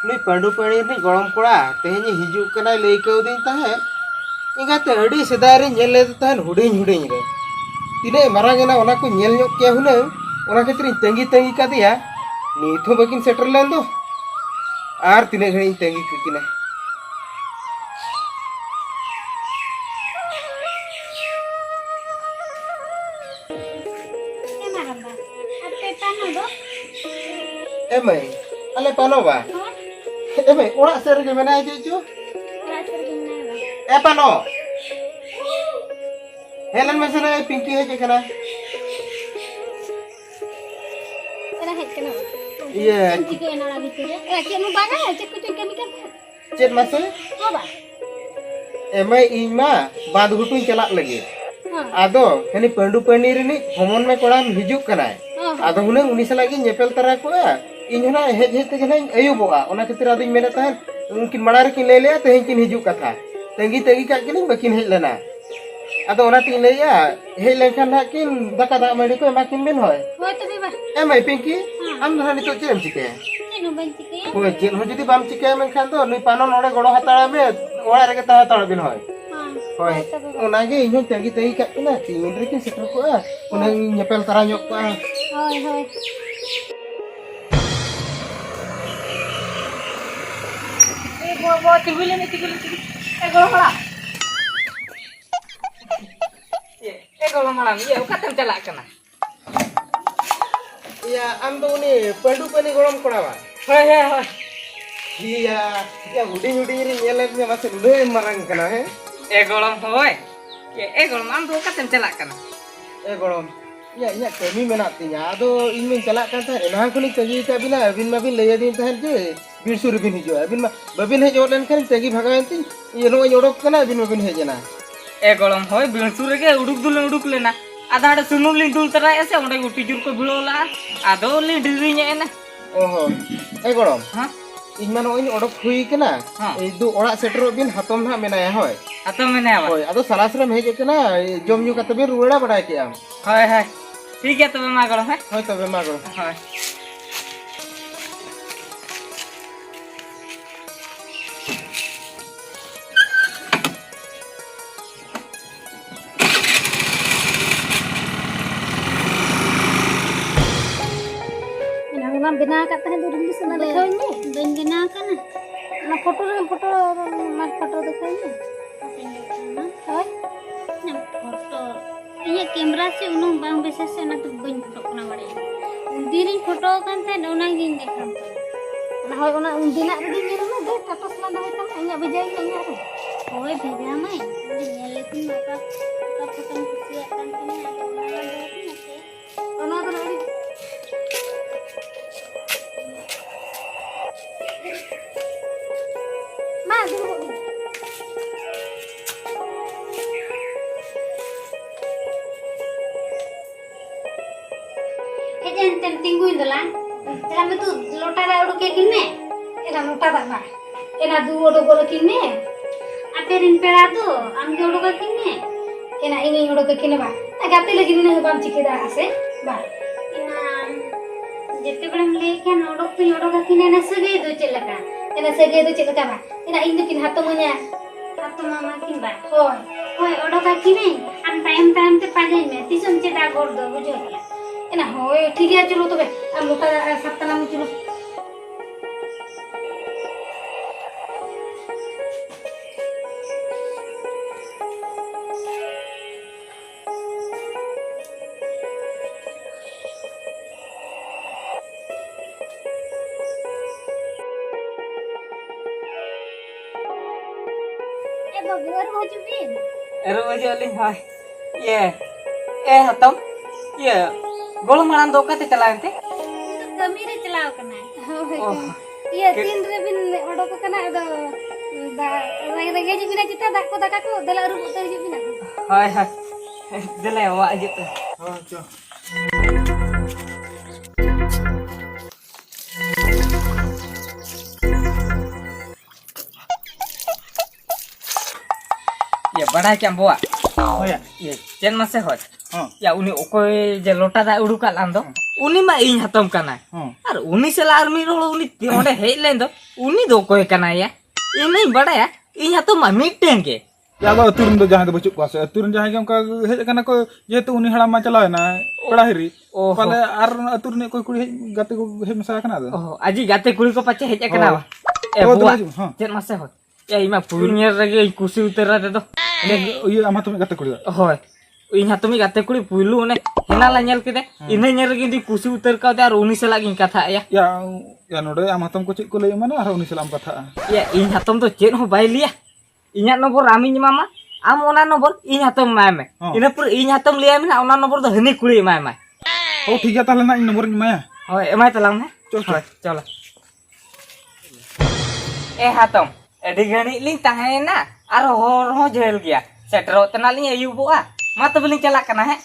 नुई पांडु पाणी नी गरम कोड़ा तेहेनी हिजू कना लई कौदिन ताहे इंगाते अडी सेदाय रे नेल ले ताहन हुडिंग हुडिंग रे तिने मारांगना ओना को नेल ᱧᱚᱜ के हुने ओना खातिर तंगी तंगी कादिया नीत हो बकिन सेटर लेन दो आर तिने घणी तंगी किना emai ale panova emai ora ser ge mena jeju pano Helen mesra pinky heje kana era het kana iya jike ena lagi tu ke nu baga cek kucing kami kan chet mase hoba emai inma bad hutuin chalak lagi ado hani pandu pani rini homon me koram hijuk kana ado hune uni salagi nyepel tara ko इन होना hedge hedge तक नहीं अयुबोगा ओना खातिर आदिन मेना तहन उनकिन मड़ा रे किन ले ले तहन किन हिजू कथा तंगी तंगी का किन बकिन हेज लेना आदो ओना तिन लेया हेज लेखन ना किन दाका दा मडी को माकिन बिन होय तबे बा एमआई पिंकी आम धरा नितो चेम चिके नु बन चिके होय चेन हो जदी बाम चिके मेनखान तो नुई पानो नोडे गड़ो हताड़ा में ओड़ा रे ता हताड़ बिन होय होय ओना गे इन तंगी तंगी का किना तीन रे किन सेटर को ओना नेपेल तरा ᱧᱚᱜ को होय होय वो तिगुले ने तिगुले ए गोलो मला ए गोलो मला ये उकातम चला कना या आम दो ने पंडु पनि गरम कोड़ावा होय होय होय iya ya udah ri nyelep nya masih udah marang kana he golom hoy e golom am do ukatem cala kana golom ya ya kami menak tinya ado in min cala kan ta enahan kuni tagi ka bina abin mabin laya din tahan je bir sur bin hijo abin ma babin hejo len kan tagi bhagayan tin ye no odok kana abin mabin hejena golom hoy bin sur ge uduk lena ada ada sunul lin dul tara ese onde uti jur ko bilola ado lin diri nya ena oho golom ha इन मानो इन ओडक हुई कना ए दु ओड़ा सेटरो बिन हतम ना मेनाया होय हतम मेनाया होय आदो सलासरम हेजे कना जम न्यू कतबे रुड़ा बडाय के आम होय होय ठीक है तबे मागड़ो है होय तबे मागड़ो होय bina kata hai dulu sana dikhai ni ben bina kana na foto mat foto dikhai ni na hoy na foto iya kamera se unong bang besa se na tu ben foto kana bade undirin foto kan the ona gin dekham na hoy ona undina redi ni na de status na dai tam anya bejai anya hoy bheja mai nyele tin maka foto kusiya kan ni ona to redi tingguin dolan jalan itu lota da udu ke kinne era lota da ba era du udu ko kinne aperin pera tu amge udu ko kinne ena ini udu ko kinne ba agate lagi ne bam chikida ase ba ina jette belam le kan udu tu udu ko kinne na sege du chelaka ena sege du chelaka ba ena indu kin hatomanya hatoma kin ba hoy hoy udu ko kinne am time te pagai me tisum cheda gor do bujo एना होय ठीक है चलो तो बे अब लोटा सप्ताह में चलो ए बगैर भोजबिन एरो भोजली हाय ये ए हतम ये गोल मारन दो कते चलाते कमी रे चलाव कना ये तीन रे बिन ओडो कना अदो रे गे जिबिना चिता दाको दाका को देला रु उतर जिबिना हाय हाय देला वा अजित हां चो ये बड़ा क्या बुआ होया ये चेन मसे होय Ya uni okoy je lota da udukat lan do. Uni ma ing hatam kana. Ar uni sela army ro uni onde hej len do. Uni do okoy kana ya. Ini badaya ing hatam ma miteng ke. Ya ado aturun do jahan do bachuk ko ase aturun jahan ke onka hej kana ko jehetu uni haram ma chalaw na peda hiri pale ar aturun koy kuri hej gate ko hej masa kana do Oh aji gate kuri ko pache hej kana. Buah chet mase hot. Ya ima punya rage kusi utara de do. iya ama tumi gate kuri Hoy. Ing hatumi gate kuri pulu ne hena la nyel kide ine nyel gi di kusi utar ka dar uni sela gi katha ya. Ya node ama tom ko chik ko lay mana ar uni salam katha Ya ing hatom to chet ho bai liya. Inya nomor ami nyama am ona nomor ing hatom mai me. Ina pur ing hatom liya mina ona nomor do heni kuri mai mai. oh ठीक है ताले ना इन nomor maya Hoy emai talang ne. Cholo. Hatom. Edi gani ling tahena ar hor ho jel gya. Setro tenaling ayu bo a. Ma to beling celak kana he.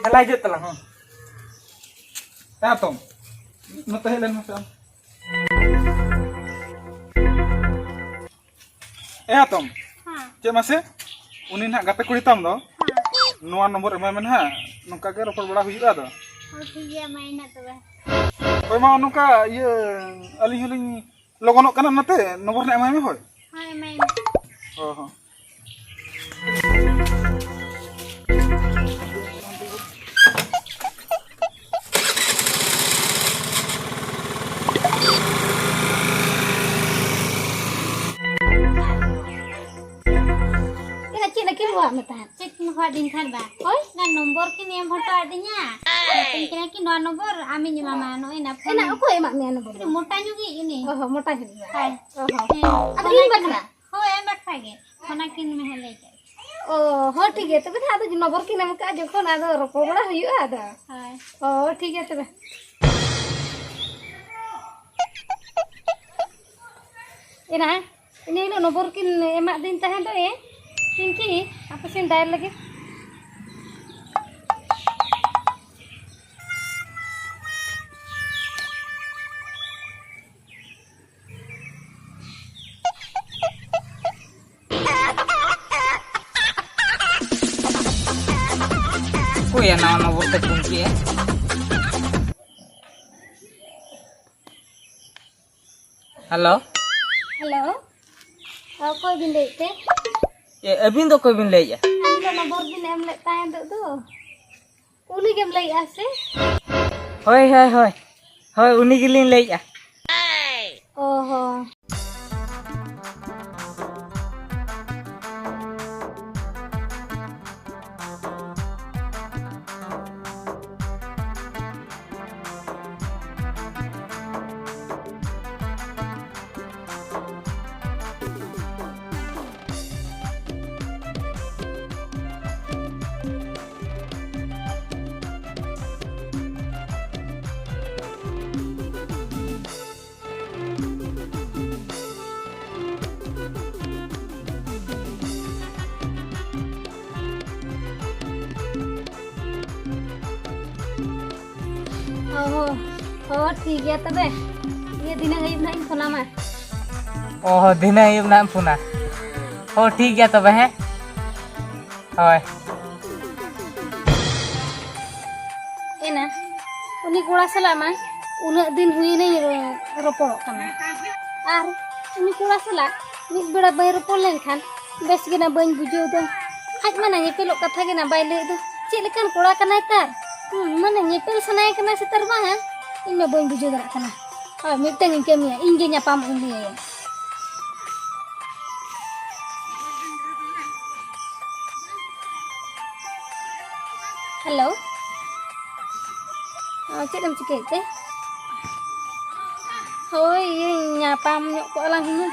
Lanjut telang. ya tom no te helen masa tom cek mase uni nak gate kuri tam do nuan nomor emai men ha nongka ge ropor bala huyu do ठीक है माइना तो hoy ma nongka iya aling aling logonok kana nate nomor na emai me hoy हाय माइना oh Ina cina ki buat mata. Cek nuha din kan ba. Oi, na nomor ki ni photo adinya. Cina ki no nomor ami ni mama no ina. Ina aku emak ni nomor. Mota nyugi ini. Oh, mota nyugi. Hai. Oh. Aku ini bakna. Ho emak khage. Khona kin me hele jai. Oh, ho ठीक है तबे था तो nomor ki nam ka jokhon ado ropor bada huyu ada. Hai. Oh, ठीक है तबे. Ina, ini lo nomor kin emak din tahan do ya. Kinki, apa sih dial lagi? Ko ya nawa nomor te kunci ya. Halo. Halo. Aku bin dete. Ya abin do ko bin le ya. Ando nomor bin em le tahan do do. Uli game lay ase. Hoy. Hoy uni gilin le ya. Oh. Oh, ठीक है तबे ये दिन गई नहीं फोना में Oh dina yum na puna. Oh ठीक है तब है. Hoy. एना उनी कोड़ा सला मा उना दिन हुई नहीं रोपड़ कना आर उनी कोड़ा सला मिस बेड़ा बाय रोपड़ लेन खान बेस गेना बन बुझो दो आज माने नेपेल कथा गेना बाय ले दो चे लेकन कोड़ा कनाय तार माने नेपेल सनाय कना से तर बांगा इन में बन बुझो दरा कना आ मिटंग इन केमिया इन गे न्यापाम उनी hello cik dam cikit teh. Hoi, nyapam nyok ko lang hingan.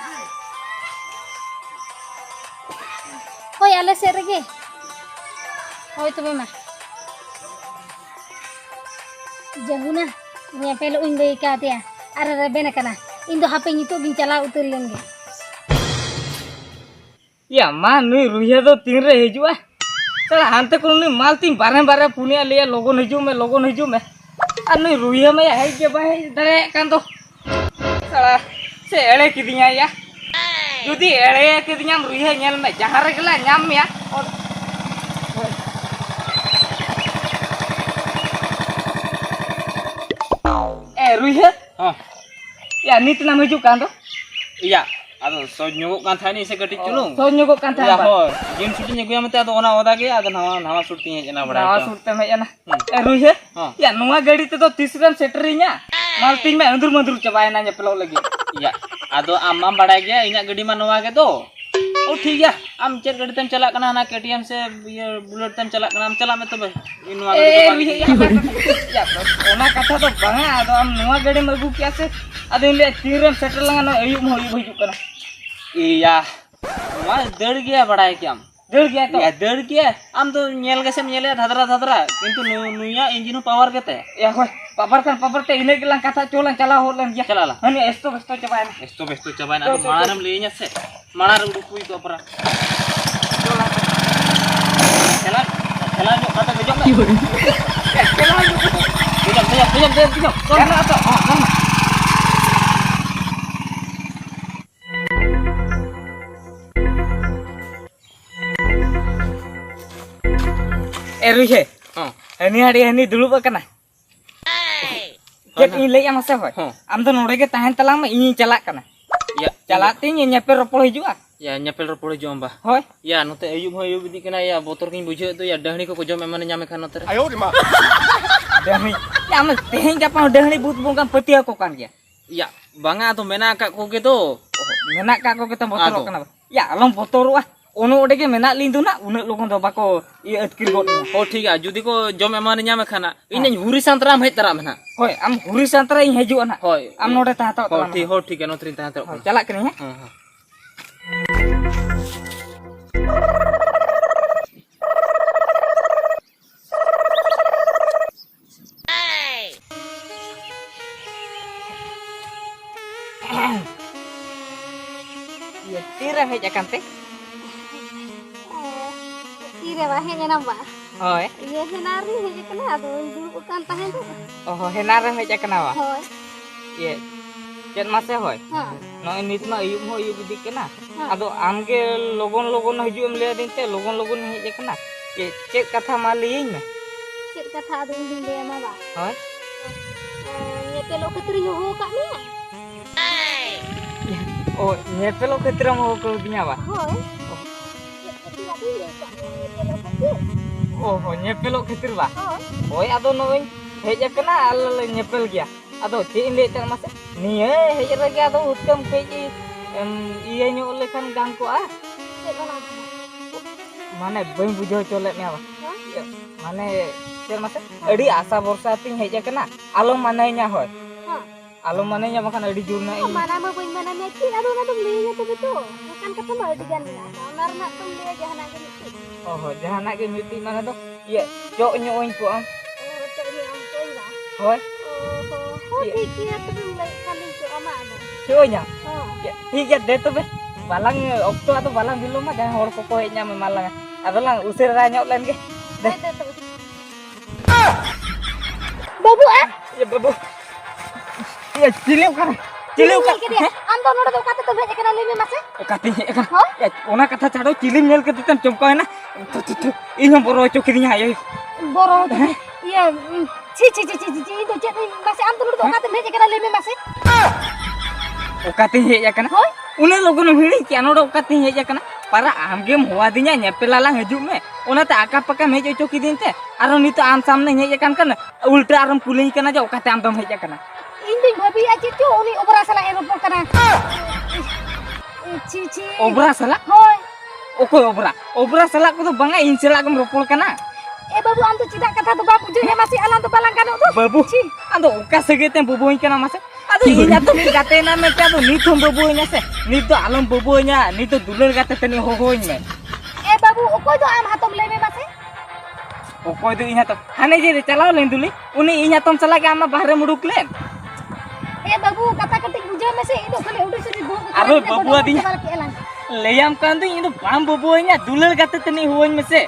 Hoi, ala ser lagi. Hoi tu memang. Jauh na, nyapel uin deh kat ya. Ara rebe nak kana. Indo HP itu bincala utul lagi. Ya man nui ruya do tin re hijua. Salah hante ko nui mal tin bare punya liya logon hiju me. Anu ruya me ya ke bae dare kan to. Salah se ere kidinya ya. Judi ere kidinya ruya nyel me jahar gela nyam ya. Ya nit nam hijau kan tuh. Iya, ado so nyogok kan thani se kati chulung. So nyogok kan Ya apa? ho, jin shooting nya mate ado ona oda ge ado nawa shooting nya bada. Nawa surte me ya na. Ruhe. Ya nuwa gadi te to tisram setterinya. Malting me andur-mandur cobain aja pelok lagi. Iya, ado amam bada ge inya gadi ma nawa ge to. Oh ठीक है am check गाड़ी तम चला कना ना KTM से ये bullet तम चला कना हम चला में तो भाई इनवा गाड़ी Ya, ona kata to banga ado am nuwa gadi magu kya se ado ile tiram setter langa no ayub mo ayub hijuk kana. iya wah dड़ गया बड़ा है क्या Deur gya to. ya dड़ गया am तो nyel ge sem nyele dhadra किंतु नुया engine power केते Ya hoy, pabar te ile gelang kata colang cala holan ya. चला ला Hani esto cobain. esto besto coba na maram leña se manar udukui to para चला चला जो kata gejok me gejok Kana ato. Kana. Ruhe. Hani dulu kana. Ket ini lay masa hoy. Am to node ge tahan talang ma ini calak kana. ya Calak tin nyepe ropol hijua. ya nyapel ropol jom ba Hoy. ya note ayub di kana ya botor kin bujhe to ya dahni ko jom emane nyame kan note Dahni. Ya am teheng kapan dahni but bungkan peti ko kan ya. ya banga to mena kak ko ge to Menak ka ko kita botor kana. Ya along botor wah. Ono ode ge menak lindu na unek lokon do bako i atkir got. oh ठीक है judi ko jom emane nyame khana ine huri santram hej taram na Hoy am huri santra ing hiju ana. hoy Am node ta ta. ho ठीक है notrin ta ta Calak kene ya. Ya tira hej akan teh. Tire bahe nya namba. Hoy. Iya henari heje kena ado dulu kan tahen tuh. Oh henara hej akan awa. Hoy. Ye. Jan mase hoy. Ha. No nit ma ayub ho ayub dik kena. Ado amge logon hiju em le din te logon hej kena. Ye cek kata ma leing me. Cek kata ado indin dia mama. Hoy. Ye pelo ketri ho kak ni. Oh nyepelo ketram ho ko dinya ba. Hoy. Oh nyepelo ketir ba. Hoy. Hoy ado noy hej kena al nyepel gya. Ado cek in le tan mase. Ni hej lagi ado utkam ke iya nyo lekan gang ko ah. Cek mana? Mane bain bujho cholet me ba. Ha? Mane cer mase adi asa borsa ting hej kena. Alom mane nya hoy. Ha. Alom mane nya makan adi jurna Oh, mana mah bain mana nya cik ado na tum liya tu betul. Kan kata mah digan na. Nar nak tum liya jahana ge cik. Oh jahanak ge miti mana to? Iya, cok nyoin ku am. Oh, cek ni am tu lah. Hoy, Oh, ठीक है तो ले खाली जो ama ada. cok nya. Oh. Ya, iya deh tuh be. Balang okto atau balang dulu mah jangan hor koko nya me malang. Ado lang usir ra nyok len ge. Deh. Babu ah. Ya babu. Ya ciliu kan. Ciliu kan. Am to nodo kata to beje kana limi mase. Kati kan. Ya ona kata chado cilim nyel ke titan chomko na. Tu. Ini boro chokirinya ayo. Boro. Iya. Ci itu cek mase am to nodo kata beje kana limi mase. Okati he ya kana. Hoy. Une logon hiri ki anodo okati he ya kana. Para amge mowa dinya nyepelalang haju me. Ona ta aka paka me choki din te. Aro nito am samne he ya kan ulta aram kulei kana ja okati am dom he ya kana. Indi babi aja tu uni obra salah aeroport kana. Ci. Obra salah? Hoy. Okoy obra. Obra salah ko to banga insela gam ropol kana. Babu am to tidak kata to babu je masih alam to balang kana tu. Babu. Ando oka segete boboin kana mase. Ado inya to mi gate na me ta do ni thom boboin se. Ni to alam boboin nya, ni to duler gate tani hohoin me. Babu okoy to am hatom leme mase. Okoy do inya to. Hane je chalao len duli. Uni inya tom sala ga ama bahre muduk len. Babu kata ketik buja mase itu kali udah sudah buang. Aro babu adinya. Leyam kan do ini bam boboin nya duler gate tani hoin me se.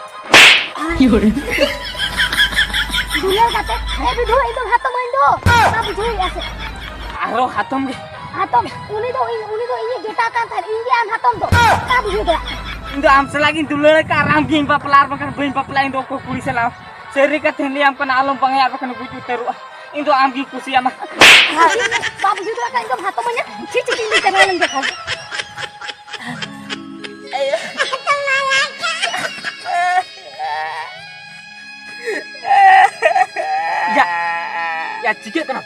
Dunia kata, bidu itu hatom indo. Babu jui ase. Aro hatom ge. Hatom, uni do ini jotakan than ini an hatom do. Babu jui do. Indo am selagi duler ka ram gin papelar makan bain papela indo ko kuri sela. Seri ka ten liam kana alom pangai apa kana buju teru. ᱤᱧ ᱫᱚ ᱟᱢ ᱜᱮ ᱠᱩᱥᱤᱭᱟᱢᱟ बाप जी तो कहीं भातो मने ठीक ठीक नहीं करना लग देखा ya cikit kena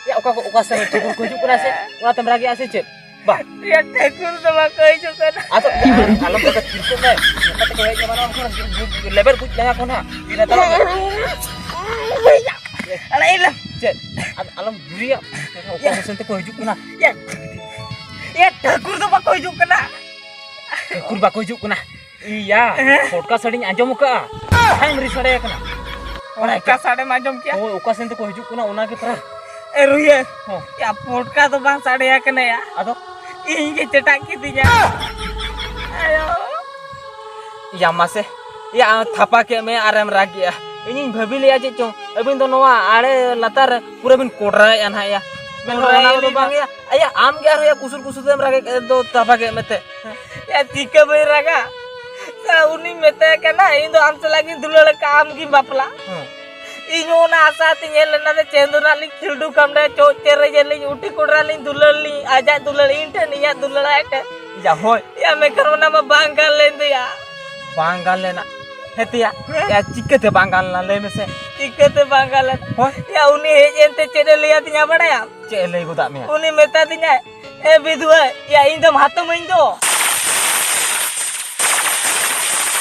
ya oka sama cukur ko hijuk kana se ora tem ragi ase cek bah ya tekur sama ko hijuk kana aso alam kata cikit me kata ko hej mana ko lebar ku jangan ko na ina talo ala ilam cek alam buria oka sente ko hijuk kana ya tekur sama ko hijuk kana tekur ba ko hijuk kana iya podcast sering anjom ka hang ri sare kana ओका साड़े माजम क्या ओ ओका सेंते को हिजुक ना ओना के परा ए रुया या पोटका तो बांग साड़े या कने या अदो इन के चटाक की दिया आयो या मासे या थापा के में आराम रागिया इन भबी लिया जे चो अबिन तो नोवा आड़े लतार पूरा बिन कोडरा या ना या मैं रोना तो बांग या आया आम क्या रो या कुसुर कुसुर देम रागे दो थापा के मते या तीके बे रागा उनी मेते कना इन दो आमसे लगी दुलड़ काम की बापला इनो ना आसा तिंगेल ना दे चेंदुना लिंग खिलडू कमडे चो चेरे जेली उठी कुडरा लिंग दुलड़ी आजा दुलड़ी इंटे निया दुलड़ा एटे या होय या मैं करवना में बांगाल लेंदे या बांगाल लेना हेतिया या चिकते बांगाल ना ले में से चिकते बांगाल होय या उनी हेजेंते चेरे लिया तिया बड़ाया चेले गुदा में उनी मेता तिया ए विधवा या इन दम हाथ में दो